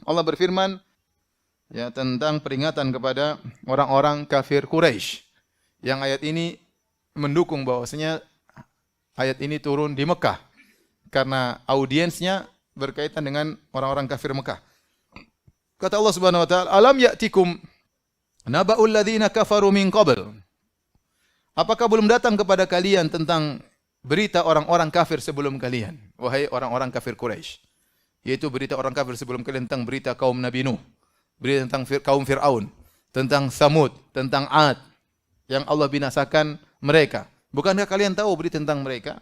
Allah berfirman ya tentang peringatan kepada orang-orang kafir Quraisy. Yang ayat ini mendukung bahwasanya ayat ini turun di Mekah karena audiensnya berkaitan dengan orang-orang kafir Mekah. Kata Allah Subhanahu wa taala, "Alam ya'tikum naba'ul ladzina kafaru min qabl?" Apakah belum datang kepada kalian tentang berita orang-orang kafir sebelum kalian, wahai orang-orang kafir Quraisy? Yaitu berita orang kafir sebelum kalian tentang berita kaum Nabi Nuh, berita tentang kaum Fir'aun, tentang Samud, tentang Ad, yang Allah binasakan mereka. Bukankah kalian tahu berita tentang mereka?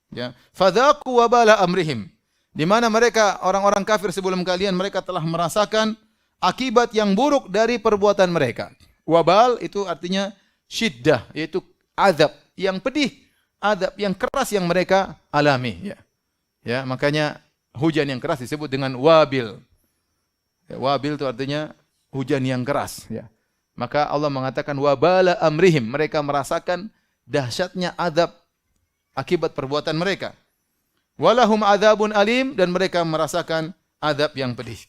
Ya, fadzaqu wabala amrihim. Di mana mereka orang-orang kafir sebelum kalian mereka telah merasakan akibat yang buruk dari perbuatan mereka. Wabal itu artinya syiddah, yaitu azab yang pedih, azab yang keras yang mereka alami. Ya, makanya hujan yang keras disebut dengan wabil. Ya, wabil itu artinya hujan yang keras. Ya. Maka Allah mengatakan wabala amrihim, mereka merasakan dahsyatnya azab akibat perbuatan mereka. Walahum adzabun alim, dan mereka merasakan azab yang pedih.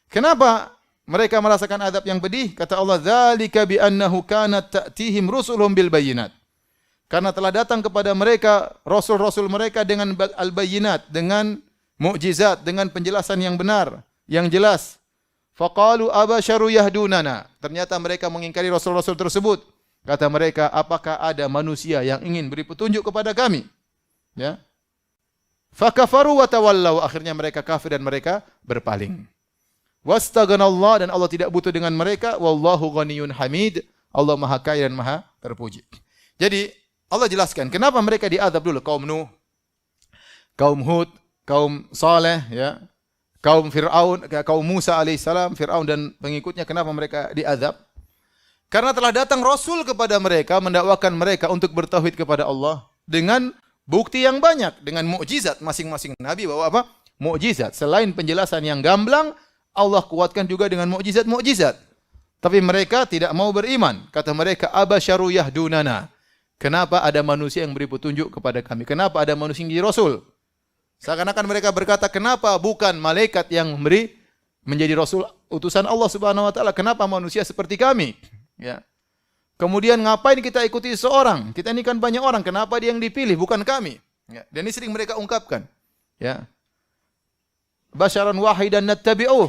Kenapa mereka merasakan azab yang pedih? Kata Allah, "Dzalika bi annahu kanat ta'tihim rusuluhum bil bayyinat." Karena telah datang kepada mereka rasul-rasul mereka dengan al-bayyinat, dengan mukjizat, dengan penjelasan yang benar, yang jelas. Faqalu abasyaru yahdunana. Ternyata mereka mengingkari rasul-rasul tersebut. Kata mereka, apakah ada manusia yang ingin beri petunjuk kepada kami? Ya. Fakafaru wa tawallaw. Akhirnya mereka kafir dan mereka berpaling. Wastaghanallah, dan Allah tidak butuh dengan mereka. Wallahu ghaniyun hamid. Allah Maha Kaya dan Maha Terpuji. Jadi Allah jelaskan kenapa mereka diazab dulu, kaum Nuh, kaum Hud, kaum Saleh, ya, kaum Fir'aun, kaum Musa alaihissalam, Fir'aun dan pengikutnya, kenapa mereka diazab? Karena telah datang Rasul kepada mereka, mendakwakan mereka untuk bertauhid kepada Allah dengan bukti yang banyak, dengan mukjizat. Masing-masing Nabi bawa apa? Mukjizat. Selain penjelasan yang gamblang, Allah kuatkan juga dengan mukjizat-mukjizat. Tapi mereka tidak mau beriman. Kata mereka, abasyaru yahdunana. Kenapa ada manusia yang beri petunjuk kepada kami? Kenapa ada manusia yang jadi Rasul? Seakan-akan mereka berkata, kenapa bukan malaikat yang memberi menjadi Rasul utusan Allah Subhanahu wa taala? Kenapa manusia seperti kami? Ya. Kemudian ngapain kita ikuti seorang? Kita ini kan banyak orang, kenapa dia yang dipilih bukan kami? Ya. Dan ini sering mereka ungkapkan. Ya. Basyaran wahidan nattabi'uh.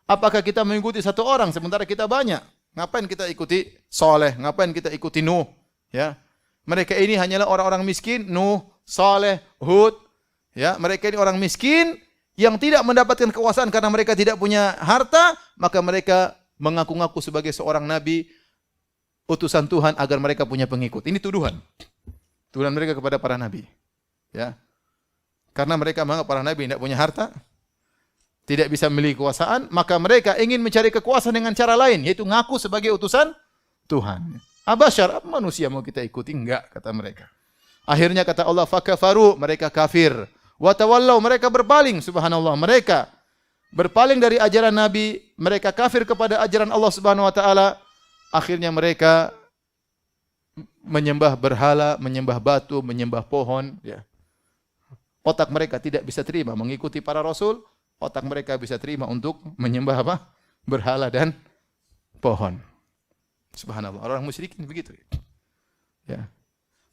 Apakah kita mengikuti satu orang sementara kita banyak? Ngapain kita ikuti Saleh? Ngapain kita ikuti Nuh? Ya. Mereka ini hanyalah orang-orang miskin, Nuh, Saleh, Hud. Ya, mereka ini orang miskin yang tidak mendapatkan kekuasaan karena mereka tidak punya harta, maka mereka mengaku-ngaku sebagai seorang nabi, utusan Tuhan agar mereka punya pengikut. Ini tuduhan. Tuduhan mereka kepada para nabi. Ya. Karena mereka menganggap para nabi tidak punya harta, tidak bisa memiliki kekuasaan, maka mereka ingin mencari kekuasaan dengan cara lain, yaitu ngaku sebagai utusan Tuhan. Abasyar, manusia mau kita ikuti? Enggak, kata mereka. Akhirnya kata Allah, fakafaru, mereka kafir. Wa tawallaw, mereka berpaling, subhanallah. Mereka berpaling dari ajaran Nabi, mereka kafir kepada ajaran Allah Subhanahu wa taala. Akhirnya mereka menyembah berhala, menyembah batu, menyembah pohon, ya. Otak mereka tidak bisa terima mengikuti para rasul, otak mereka bisa terima untuk menyembah apa? Berhala dan pohon. Subhanallah, orang musyrikin begitu. Ya.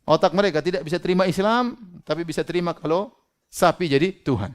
Otak mereka tidak bisa terima Islam, tapi bisa terima kalau sapi jadi Tuhan.